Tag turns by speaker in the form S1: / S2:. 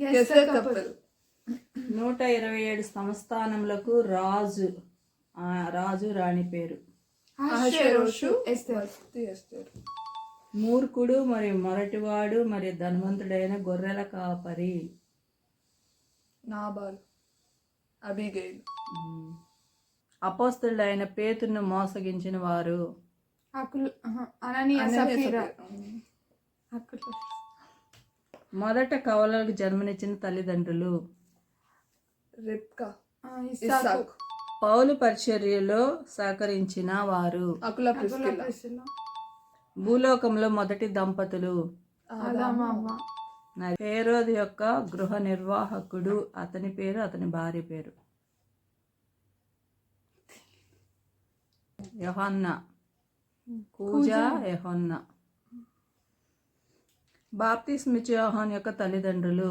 S1: Esther couple.
S2: 127 సంస్థానములకు రాజు రాణి పేరు.
S1: అహష్వేరోషు, ఎస్తేర్.
S2: మూర్ఖుడు మరియు మొరటివాడు మరియు ధనవంతుడైన గొర్రెల కాపరి.
S1: నాబాల్, అబీగైల్.
S2: అపోస్తలుడైన పేతురును మోసగించిన వారు.
S1: అననీయ, సఫీరా.
S2: మొదట కవలలకు జన్మనిచ్చిన తల్లిదండ్రులు.
S1: రిబ్కా,
S3: ఇస్సాకు.
S2: పౌలు పరిచర్యలో సహకరించిన వారు.
S1: అకుల, ప్రిస్కిల్లా.
S2: భూలోకంలో మొదటి దంపతులు.
S1: ఆదాము, హవ్వ.
S2: హేరోదు యొక్క గృహ నిర్వాహకుడు. అతని పేరు, అతని భార్య పేరు యోహన్నా. కూజా, యోహన్నా. బాప్తిస్మిచ్చు యోహాను యొక్క తల్లిదండ్రులు.